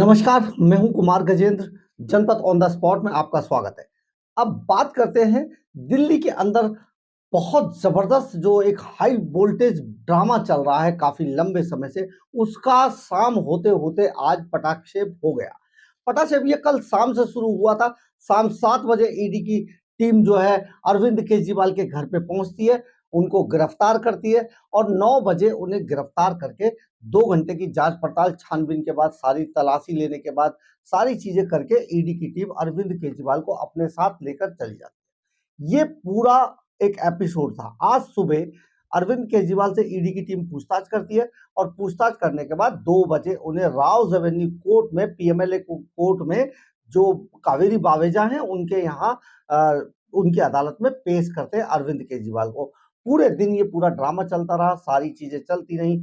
नमस्कार, मैं हूं कुमार गजेंद्र। जनपद ऑन द स्पॉट में आपका स्वागत है। अब बात करते हैं दिल्ली के अंदर बहुत जबरदस्त जो एक हाई वोल्टेज ड्रामा चल रहा है काफी लंबे समय से, उसका शाम होते होते आज पटाक्षेप हो गया। पटाक्षेप ये कल शाम से शुरू हुआ था। शाम 7 बजे ईडी की टीम जो है अरविंद केजरीवाल के घर पे पहुंचती है, उनको गिरफ्तार करती है और 9 बजे उन्हें गिरफ्तार करके 2 घंटे की जांच पड़ताल छानबीन के बाद, सारी तलाशी लेने के बाद, सारी चीजें करके ईडी की टीम अरविंद केजरीवाल को अपने साथ लेकर चली जाती है। ये पूरा एक एपिसोड था। आज सुबह अरविंद केजरीवाल से ईडी की टीम पूछताछ करती है और पूछताछ करने के बाद 2 बजे उन्हें राव एवेन्यू कोर्ट में, पीएमएलए कोर्ट में, जो कावेरी बावेजा हैं उनके यहाँ उनकी अदालत में पेश करते हैं अरविंद केजरीवाल को। पूरे दिन ये पूरा ड्रामा चलता रहा, सारी चीजें चलती रही,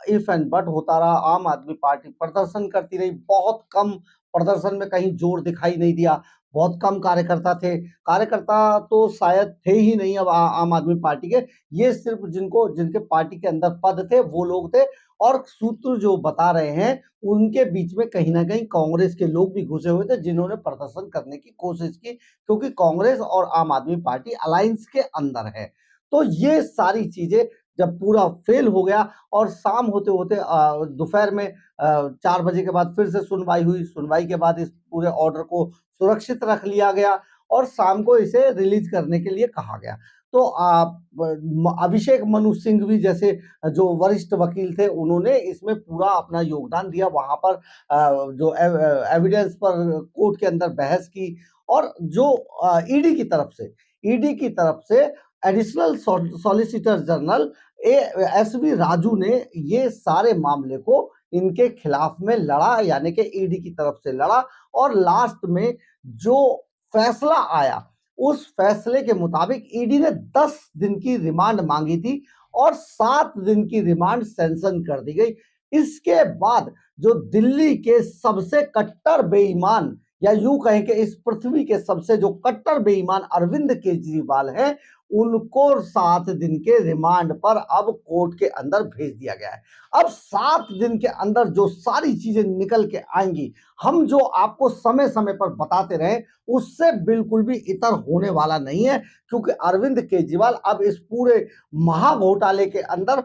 इफ एंड बट होता रहा। आम आदमी पार्टी प्रदर्शन करती रही, बहुत कम प्रदर्शन में कहीं जोर दिखाई नहीं दिया, बहुत कम कार्यकर्ता थे। कार्यकर्ता तो शायद थे ही नहीं अब आम आदमी पार्टी के। ये सिर्फ जिनके पार्टी के अंदर पद थे वो लोग थे, और सूत्र जो बता रहे हैं उनके बीच में कहीं ना कहीं कांग्रेस के लोग भी घुसे हुए थे जिन्होंने प्रदर्शन करने की कोशिश की, क्योंकि कांग्रेस और आम आदमी पार्टी अलायंस के अंदर है। तो ये सारी चीजें जब पूरा फेल हो गया और शाम होते होते दोपहर में 4 बजे के बाद फिर से सुनवाई हुई। सुनवाई के बाद इस पूरे ऑर्डर को सुरक्षित रख लिया गया और शाम को इसे रिलीज करने के लिए कहा गया। तो अभिषेक मनु सिंघवी जैसे जो वरिष्ठ वकील थे, उन्होंने इसमें पूरा अपना योगदान दिया। वहां पर जो एविडेंस पर कोर्ट के अंदर बहस की, और जो ईडी की तरफ से additional solicitor general S V Raju ने ये सारे मामले को इनके खिलाफ में लड़ा, यानी कि ईडी की तरफ से लड़ा। और लास्ट में जो फैसला आया, उस फैसले के मुताबिक ईडी ने 10 दिन की रिमांड मांगी थी और 7 दिन की रिमांड सैंक्शन कर दी गई। इसके बाद जो दिल्ली के सबसे कट्टर बेईमान, या यूं कहें कि इस पृथ्वी के सबसे जो कट्टर बेईमान अरविंद केजरीवाल हैं, उनको 7 दिन के रिमांड पर अब कोर्ट के अंदर भेज दिया गया है। अब 7 दिन के अंदर जो सारी चीजें निकल के आएंगी, हम जो आपको समय समय पर बताते रहे, उससे बिल्कुल भी इतर होने वाला नहीं है, क्योंकि अरविंद केजरीवाल अब इस पूरे महाघोटाले के अंदर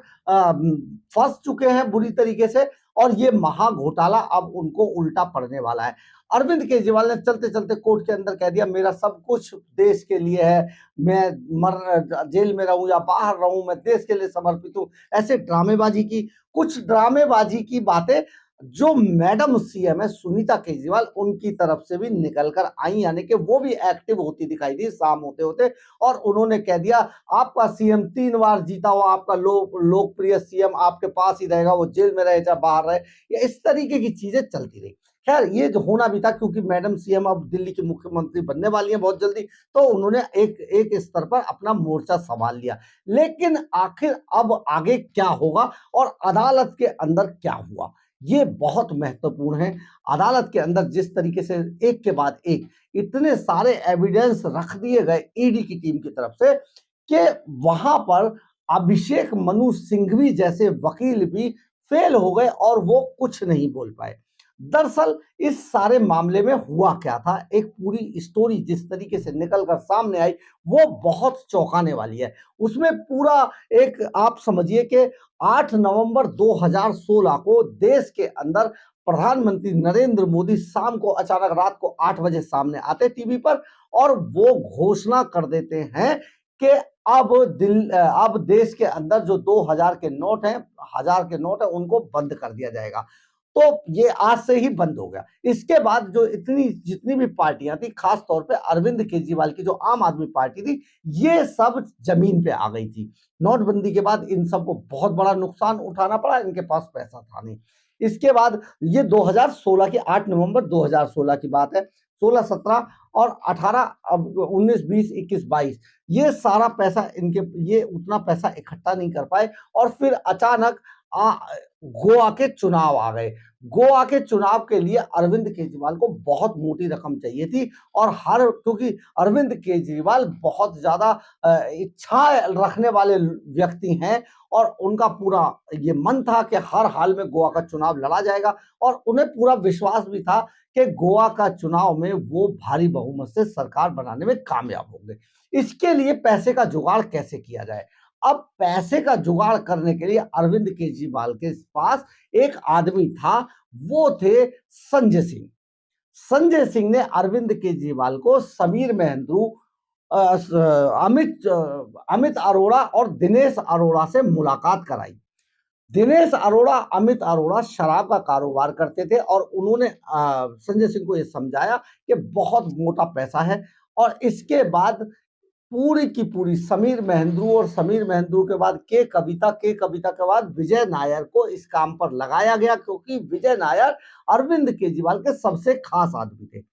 फंस चुके हैं बुरी तरीके से, और ये महाघोटाला अब उनको उल्टा पड़ने वाला है। अरविंद केजरीवाल ने चलते चलते कोर्ट के अंदर कह दिया, मेरा सब कुछ देश के लिए है, मैं जेल में रहूं या बाहर रहूं, मैं देश के लिए समर्पित हूं। ऐसे कुछ ड्रामेबाजी की बातें जो मैडम सीएम है सुनीता केजरीवाल, उनकी तरफ से भी निकल कर आई, यानी कि वो भी एक्टिव होती दिखाई दी शाम होते होते। और उन्होंने कह दिया, आपका सीएम 3 बार जीता हुआ, आपका लोकप्रिय सीएम आपके पास ही रहेगा, वो जेल में रहे चाहे बाहर रहे। या इस तरीके की चीजें चलती रही। खैर, ये जो होना भी था, क्योंकि मैडम सीएम अब दिल्ली की मुख्यमंत्री बनने वाली हैं बहुत जल्दी, तो उन्होंने एक एक स्तर पर अपना मोर्चा संभाल लिया। लेकिन आखिर अब आगे क्या होगा और अदालत के अंदर क्या हुआ, ये बहुत महत्वपूर्ण है। अदालत के अंदर जिस तरीके से एक के बाद एक इतने सारे एविडेंस रख दिए गए ईडी की टीम की तरफ से, कि वहां पर अभिषेक मनु सिंघवी जैसे वकील भी फेल हो गए और वो कुछ नहीं बोल पाए। दरअसल इस सारे मामले में हुआ क्या था, एक पूरी स्टोरी जिस तरीके से निकलकर सामने आई, वो बहुत चौंकाने वाली है। उसमें पूरा एक आप समझिए कि 8 नवंबर 2016 को देश के अंदर प्रधानमंत्री नरेंद्र मोदी शाम को अचानक रात को 8 बजे सामने आते टीवी पर, और वो घोषणा कर देते हैं कि अब देश के अंदर जो 2000 के नोट हैं, 1000 के नोट हैं, उनको बंद कर दिया जाएगा। तो ये आज से ही बंद हो गया। इसके बाद जो जितनी भी पार्टियां थी, खास तौर पे अरविंद केजरीवाल की जो आम आदमी पार्टी थी, ये सब जमीन पे आ गई थी। नोटबंदी के बाद इन सबको बहुत बड़ा नुकसान उठाना पड़ा, इनके पास पैसा था नहीं। इसके बाद ये 2016 की 8 नवंबर 2016 की बात है। 16, 17 और 18, अब 19, 20, 21, 22, ये सारा पैसा ये उतना पैसा इकट्ठा नहीं कर पाए, और फिर अचानक गोवा के चुनाव आ गए। गोवा के चुनाव के लिए अरविंद केजरीवाल को बहुत मोटी रकम चाहिए थी और क्योंकि अरविंद केजरीवाल बहुत ज्यादा इच्छा रखने वाले व्यक्ति हैं और उनका पूरा ये मन था कि हर हाल में गोवा का चुनाव लड़ा जाएगा और उन्हें पूरा विश्वास भी था कि गोवा का चुनाव में वो भारी बहुमत से सरकार बनाने में कामयाब होंगे। इसके लिए पैसे का जुगाड़ कैसे किया जाए? अब पैसे का जुगाड़ करने के लिए अरविंद केजरीवाल के पास एक आदमी था, वो थे संजय सिंह। संजय सिंह ने अरविंद केजरीवाल को समीर महेंद्रू, अमित अरोड़ा और दिनेश अरोड़ा से मुलाकात कराई। दिनेश अरोड़ा, अमित अरोड़ा शराब का कारोबार करते थे और उन्होंने संजय सिंह को यह समझाया कि बहुत मोटा पैसा है और इसके बाद पूरी की पूरी समीर महेंद्रू और समीर महेंद्रू के बाद के कविता के बाद विजय नायर को इस काम पर लगाया गया, क्योंकि विजय नायर अरविंद केजरीवाल के सबसे खास आदमी थे।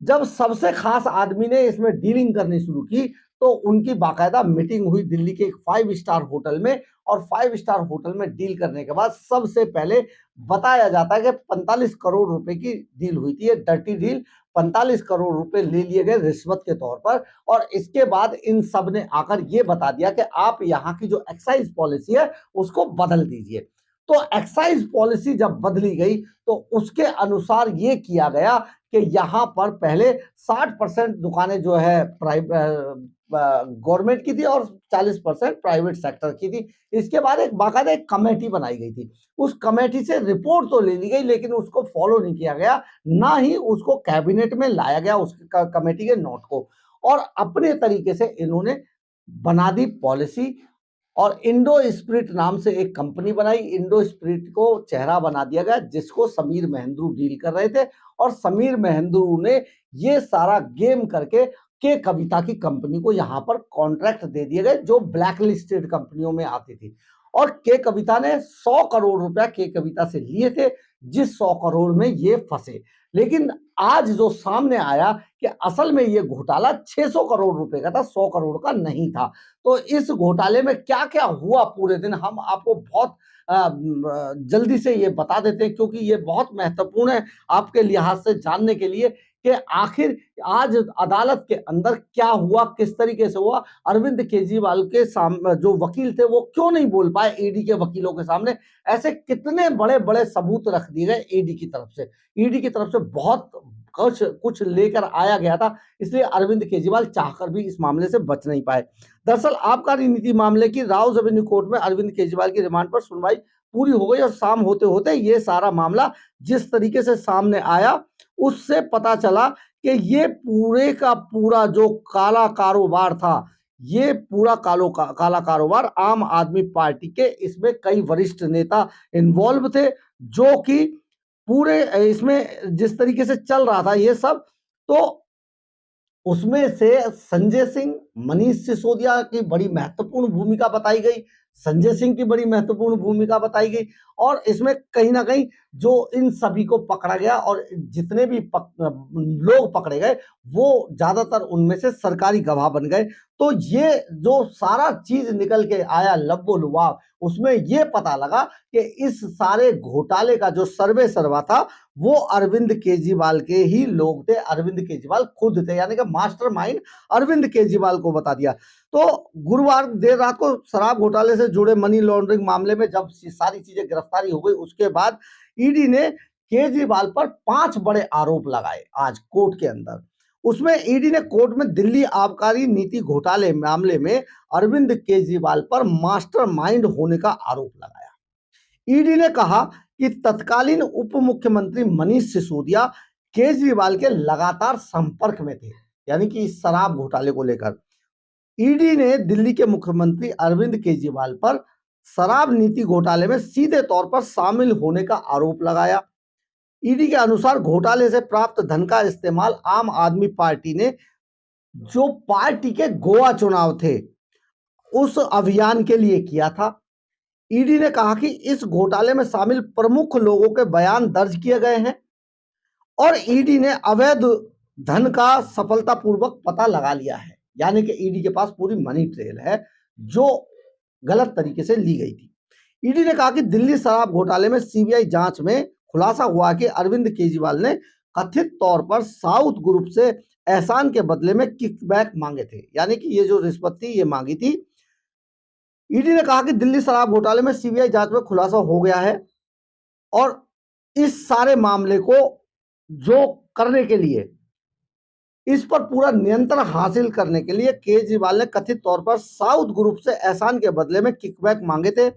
जब सबसे खास आदमी ने इसमें डीलिंग करनी शुरू की तो उनकी बाकायदा मीटिंग हुई दिल्ली के एक 5 स्टार होटल में और 5 स्टार होटल में डील करने के बाद सबसे पहले बताया जाता है कि 45 करोड़ रुपए की डील हुई थी। ये डर्टी डील, 45 करोड़ रुपए ले लिए गए रिश्वत के तौर पर और इसके बाद इन सब ने आकर ये बता दिया कि आप यहाँ की जो एक्साइज पॉलिसी है उसको बदल दीजिए। तो एक्साइज पॉलिसी जब बदली गई तो उसके अनुसार ये किया गया कि यहाँ पर पहले 60% दुकानें जो है गवर्नमेंट की थी और 40% प्राइवेट सेक्टर की थी। इसके बाद एक बाकायदा एक कमेटी बनाई गई थी। उस कमेटी से रिपोर्ट तो ले ली गई लेकिन उसको फॉलो नहीं किया गया, ना ही उसको कैबिनेट में लाया गया उस कमेटी के नोट को, और अपने तरीके से इन्होंने बना दी पॉलिसी और इंडो स्पिरिट नाम से एक कंपनी बनाई। इंडो स्पिरिट को चेहरा बना दिया गया जिसको समीर महेंद्रू डील कर रहे थे और समीर महेंद्रू ने ये सारा गेम करके के कविता की कंपनी को यहाँ पर कॉन्ट्रैक्ट दे दिए गए जो ब्लैक लिस्टेड कंपनियों में आती थी और के कविता ने 100 करोड़ रुपया के कविता से लिए थे, जिस 100 करोड़ में ये फंसे। लेकिन आज जो सामने आया कि असल में ये घोटाला 600 करोड़ रुपए का था, 100 करोड़ का नहीं था। तो इस घोटाले में क्या क्या हुआ पूरे दिन हम आपको बहुत जल्दी से ये बता देते हैं, क्योंकि ये बहुत महत्वपूर्ण है आपके लिहाज से जानने के लिए कि आखिर आज अदालत के अंदर क्या हुआ, किस तरीके से हुआ। अरविंद केजरीवाल के सामने जो वकील थे वो क्यों नहीं बोल पाए ईडी के वकीलों के सामने, ऐसे कितने बड़े बड़े सबूत रख दिए गए ईडी की तरफ से। ईडी की तरफ से बहुत कुछ लेकर आया गया था, इसलिए अरविंद केजरीवाल चाहकर भी इस मामले से बच नहीं पाए। दरअसल आबकारी नीति मामले की राउज एवेन्यू कोर्ट में अरविंद केजरीवाल की रिमांड पर सुनवाई पूरी हो गई और शाम होते होते ये सारा मामला जिस तरीके से सामने आया उससे पता चला कि ये पूरे का पूरा जो काला कारोबार था, ये पूरा काला कारोबार आम आदमी पार्टी के, इसमें कई वरिष्ठ नेता इन्वॉल्व थे जो कि पूरे इसमें जिस तरीके से चल रहा था ये सब, तो उसमें से संजय सिंह, मनीष सिसोदिया की बड़ी महत्वपूर्ण भूमिका बताई गई, संजय सिंह की बड़ी महत्वपूर्ण भूमिका बताई गई और इसमें कहीं ना कहीं जो इन सभी को पकड़ा गया और जितने भी लोग पकड़े गए वो ज्यादातर उनमें से सरकारी गवाह बन गए। तो ये जो सारा चीज निकल के आया लब्बो लुबाब, उसमें ये पता लगा कि इस सारे घोटाले का जो सर्वा था वो अरविंद केजरीवाल के ही लोग थे, अरविंद केजरीवाल खुद थे, यानी कि मास्टरमाइंड अरविंद केजरीवाल को बता दिया। तो गुरुवार देर रात को शराब घोटाले से जुड़े मनी लॉन्ड्रिंग मामले में जब सारी चीजें गिरफ्तारी हो गई उसके बाद ईडी ने केजरीवाल पर 5 बड़े आरोप लगाए आज कोर्ट के अंदर। उसमें ईडी ने कोर्ट में दिल्ली आबकारी नीति घोटाले मामले में अरविंद केजरीवाल पर मास्टरमाइंड होने का आरोप लगाया। ईडी ने कहा कि तत्कालीन उप मुख्यमंत्री मनीष सिसोदिया केजरीवाल के लगातार संपर्क में थे, यानी कि इस शराब घोटाले को लेकर। ईडी ने दिल्ली के मुख्यमंत्री अरविंद केजरीवाल पर शराब नीति घोटाले में सीधे तौर पर शामिल होने का आरोप लगाया। ईडी के अनुसार घोटाले से प्राप्त धन का इस्तेमाल आम आदमी पार्टी ने जो पार्टी के गोवा चुनाव थे उस अभियान के लिए किया था। ईडी ने कहा कि इस घोटाले में शामिल प्रमुख लोगों के बयान दर्ज किए गए हैं और ईडी ने अवैध धन का सफलतापूर्वक पता लगा लिया है, यानी कि ईडी के पास पूरी मनी ट्रेल है जो गलत तरीके से ली गई थी। ईडी ने कहा कि दिल्ली शराब घोटाले में सीबीआई जांच में खुलासा हुआ कि अरविंद केजरीवाल ने कथित तौर पर साउथ ग्रुप से एहसान के बदले में किकबैक मांगे थे, यानी कि ये जो रिश्वत थी ये मांगी थी। ईडी ने कहा कि दिल्ली शराब घोटाले में सीबीआई जांच में खुलासा हो गया है और इस सारे मामले को जो करने के लिए, इस पर पूरा नियंत्रण हासिल करने के लिए केजरीवाल ने कथित तौर पर साउथ ग्रुप से एहसान के बदले में किकबैक मांगे थे।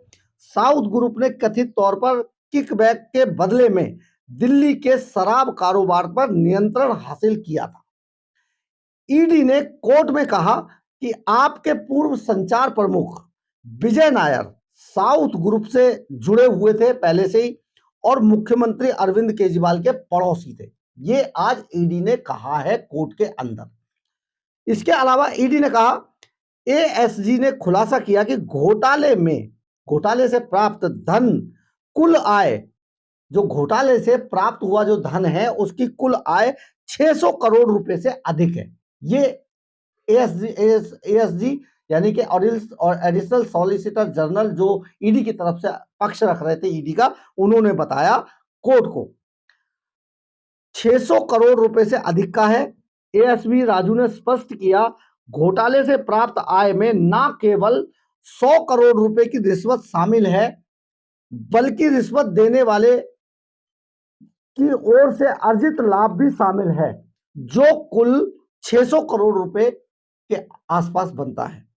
साउथ ग्रुप ने कथित तौर पर किकबैक के बदले में दिल्ली के शराब कारोबार पर नियंत्रण हासिल किया था। ईडी ने कोर्ट में कहा कि आपके पूर्व संचार प्रमुख विजय नायर साउथ ग्रुप से जुड़े हुए थे पहले से ही और मुख्यमंत्री अरविंद केजरीवाल के पड़ोसी थे। ये आज ईडी ने कहा है कोर्ट के अंदर। इसके अलावा ईडी ने कहा एएसजी ने खुलासा किया कि घोटाले से प्राप्त धन कुल आय, जो घोटाले से प्राप्त हुआ जो धन है उसकी कुल आय 600 करोड़ रुपए से अधिक है। ये एएसजी यानी कि एडिशनल सॉलिसिटर जनरल जो ईडी की तरफ से पक्ष रख रहे थे ईडी का, उन्होंने बताया कोर्ट को 600 करोड़ रुपए से अधिक का है। एएसवी राजू ने स्पष्ट किया घोटाले से प्राप्त आय में न केवल 100 करोड़ रुपए की रिश्वत शामिल है बल्कि रिश्वत देने वाले की ओर से अर्जित लाभ भी शामिल है, जो कुल 600 करोड़ रुपए के आसपास बनता है।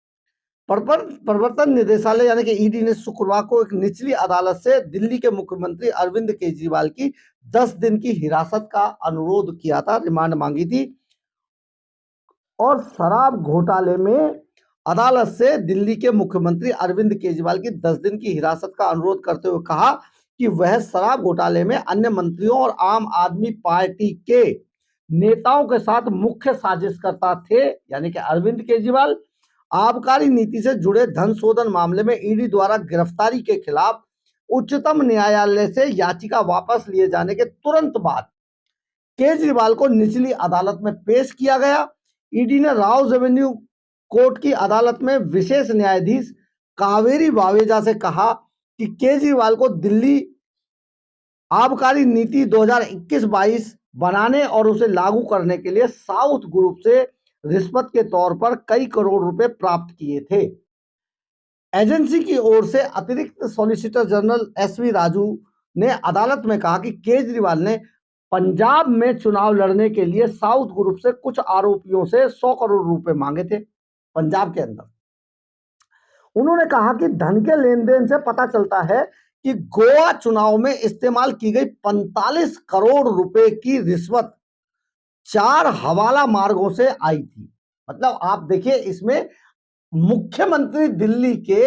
प्रवर्तन निदेशालय यानी कि ईडी ने शुक्रवार को एक निचली अदालत से दिल्ली के मुख्यमंत्री अरविंद केजरीवाल की 10 दिन की हिरासत का अनुरोध किया था, रिमांड मांगी थी और शराब घोटाले में अदालत से दिल्ली के मुख्यमंत्री अरविंद केजरीवाल की 10 दिन की हिरासत का अनुरोध करते हुए कहा कि वह शराब घोटाले में अन्य मंत्रियों और आम आदमी पार्टी के नेताओं के साथ मुख्य साजिशकर्ता थे, यानी कि अरविंद केजरीवाल। आबकारी नीति से जुड़े धन शोधन मामले में ईडी द्वारा गिरफ्तारी के खिलाफ उच्चतम न्यायालय से याचिका वापस लिए जाने के तुरंत बाद केजरीवाल को निचली अदालत में पेश किया गया। ईडी ने राउज एवेन्यू कोर्ट की अदालत में विशेष न्यायाधीश कावेरी बावेजा से कहा कि केजरीवाल को दिल्ली आबकारी नीति 2021-22 बनाने और उसे लागू करने के लिए साउथ ग्रुप से रिश्वत के तौर पर कई करोड़ रुपए प्राप्त किए थे। एजेंसी की ओर से अतिरिक्त सॉलिसिटर जनरल एसवी राजू ने अदालत में कहा कि केजरीवाल ने पंजाब में चुनाव लड़ने के लिए साउथ ग्रुप से कुछ आरोपियों से 100 करोड़ रुपए मांगे थे पंजाब के अंदर। उन्होंने कहा कि धन के लेन देन से पता चलता है कि गोवा चुनाव में इस्तेमाल की गई 45 करोड़ रुपए की रिश्वत 4 हवाला मार्गों से आई थी। मतलब आप देखिए इसमें मुख्यमंत्री दिल्ली के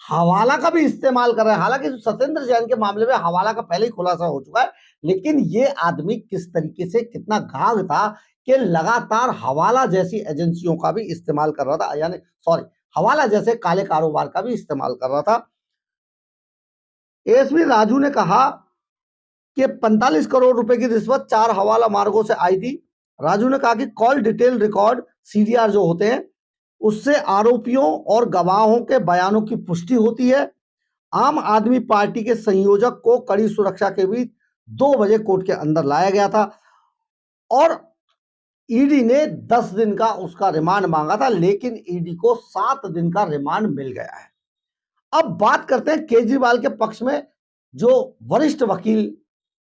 हवाला का भी इस्तेमाल कर रहे हैं। हालांकि सत्येंद्र जैन के मामले में हवाला का पहले ही खुलासा हो चुका है, लेकिन ये आदमी किस तरीके से कितना घाघ था कि लगातार हवाला जैसी एजेंसियों का भी इस्तेमाल कर रहा था, यानी हवाला जैसे काले कारोबार का भी इस्तेमाल कर रहा था। एसवी राजू ने कहा कि 45 करोड़ रुपए की रिश्वत 4 हवाला मार्गों से आई थी। राजू ने कहा कि कॉल डिटेल रिकॉर्ड सीडीआर जो होते हैं उससे आरोपियों और गवाहों के बयानों की पुष्टि होती है। आम आदमी पार्टी के संयोजक को कड़ी सुरक्षा के बीच 2 बजे कोर्ट के अंदर लाया गया था और ईडी ने 10 दिन का उसका रिमांड मांगा था, लेकिन ईडी को 7 दिन का रिमांड मिल गया है। अब बात करते हैं केजरीवाल के पक्ष में जो वरिष्ठ वकील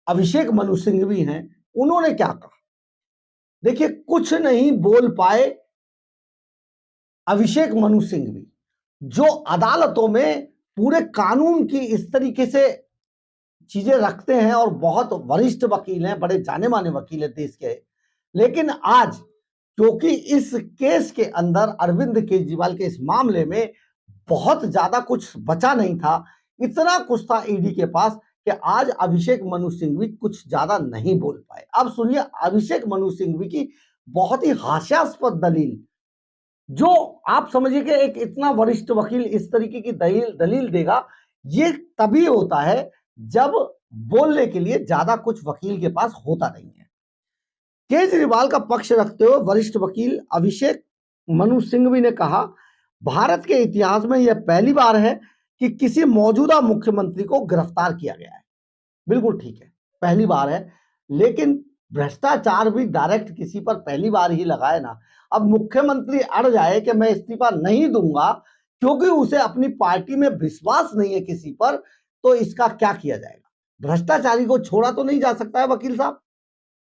अभिषेक मनु सिंघवी हैं, उन्होंने क्या कहा। देखिए, कुछ नहीं बोल पाए अभिषेक मनु सिंघवी, जो अदालतों में पूरे कानून की इस तरीके से चीजें रखते हैं और बहुत वरिष्ठ वकील हैं, बड़े जाने माने वकील हैं देश के। लेकिन आज क्योंकि इस केस के अंदर अरविंद केजरीवाल के इस मामले में बहुत ज्यादा कुछ बचा नहीं था, इतना कुछ था ईडी के पास कि आज अभिषेक मनु सिंघवी कुछ ज्यादा नहीं बोल पाए। अब सुनिए अभिषेक मनु सिंघवी की बहुत ही हास्यास्पद दलील, जो आप समझिए कि एक इतना वरिष्ठ वकील इस तरीके की दलील देगा, ये तभी होता है जब बोलने के लिए ज्यादा कुछ वकील के पास होता नहीं है। केजरीवाल का पक्ष रखते हुए वरिष्ठ वकील अभिषेक मनु सिंघवी ने कहा, भारत के इतिहास में यह पहली बार है कि किसी मौजूदा मुख्यमंत्री को गिरफ्तार किया गया है। बिल्कुल ठीक है, पहली बार है, लेकिन भ्रष्टाचार भी डायरेक्ट किसी पर पहली बार ही लगा है ना। अब मुख्यमंत्री अड़ जाए कि मैं इस्तीफा नहीं दूंगा क्योंकि उसे अपनी पार्टी में विश्वास नहीं है किसी पर, तो इसका क्या किया जाएगा? भ्रष्टाचारी को छोड़ा तो नहीं जा सकता है वकील साहब,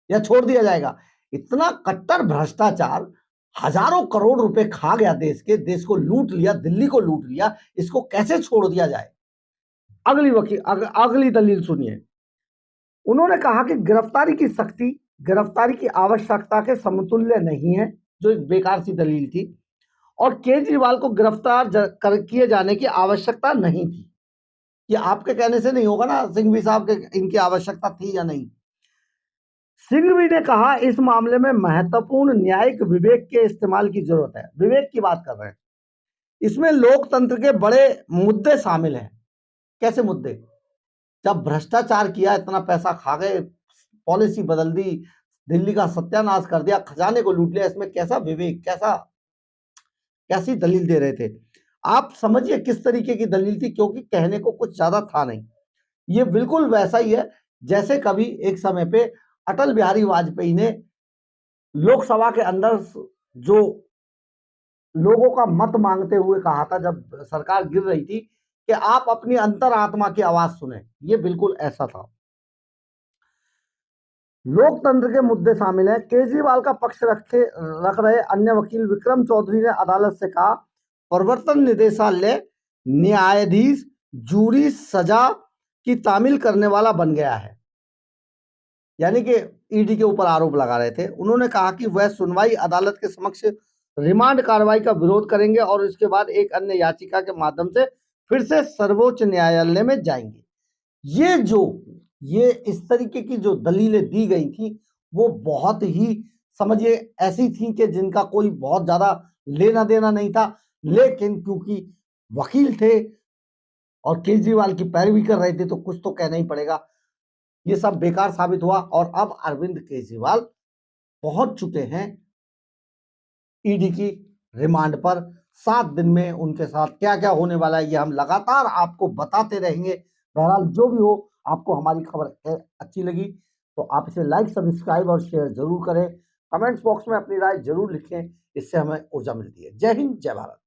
या छोड़ दिया जाएगा? इतना कट्टर भ्रष्टाचार, हजारों करोड़ रुपए खा गया देश के, देश को लूट लिया, दिल्ली को लूट लिया, इसको कैसे छोड़ दिया जाए? अगली दलील सुनिए। उन्होंने कहा कि गिरफ्तारी की सख्ती गिरफ्तारी की आवश्यकता के समतुल्य नहीं है, जो एक बेकार सी दलील थी, और केजरीवाल को गिरफ्तार किए जाने की आवश्यकता नहीं थी। ये आपके कहने से नहीं होगा ना सिंघवी साहब के, इनकी आवश्यकता थी या नहीं? सिंघवी ने कहा इस मामले में महत्वपूर्ण न्यायिक विवेक के इस्तेमाल की जरूरत है। विवेक की बात कर रहे हैं, इसमें लोकतंत्र के बड़े मुद्दे शामिल हैं। कैसे मुद्दे? जब भ्रष्टाचार किया, इतना पैसा खा गए, पॉलिसी बदल दी, दिल्ली का सत्यानाश कर दिया, खजाने को लूट लिया, इसमें कैसा विवेक, कैसी दलील दे रहे थे? आप समझिए किस तरीके की दलील थी, क्योंकि कहने को कुछ ज्यादा था नहीं। ये बिल्कुल वैसा ही है जैसे कभी एक समय पे अटल बिहारी वाजपेयी ने लोकसभा के अंदर जो लोगों का मत मांगते हुए कहा था, जब सरकार गिर रही थी, कि आप अपनी अंतरात्मा की आवाज सुने। ये बिल्कुल ऐसा था। लोकतंत्र के मुद्दे शामिल हैं। केजरीवाल का पक्ष रख रहे अन्य वकील विक्रम चौधरी ने अदालत से कहा, प्रवर्तन निदेशालय न्यायाधीश जूरी सजा की तामील करने वाला बन गया है, यानी कि ईडी के ऊपर आरोप लगा रहे थे। उन्होंने कहा कि वह सुनवाई अदालत के समक्ष रिमांड कार्रवाई का विरोध करेंगे और इसके बाद एक अन्य याचिका के माध्यम से फिर से सर्वोच्च न्यायालय में जाएंगे। ये इस तरीके की जो दलीलें दी गई थी, वो बहुत ही समझिए ऐसी थी कि जिनका कोई बहुत ज्यादा लेना देना नहीं था, लेकिन क्योंकि वकील थे और केजरीवाल की पैरवी कर रहे थे, तो कुछ तो कहना ही पड़ेगा। ये सब बेकार साबित हुआ और अब अरविंद केजरीवाल पहुंच चुके हैं ईडी की रिमांड पर। 7 दिन में उनके साथ क्या क्या होने वाला है, ये हम लगातार आपको बताते रहेंगे। बहरहाल जो भी हो, आपको हमारी खबर अच्छी लगी तो आप इसे लाइक, सब्सक्राइब और शेयर जरूर करें। कमेंट्स बॉक्स में अपनी राय जरूर लिखें, इससे हमें ऊर्जा मिलती है। जय हिंद, जय भारत।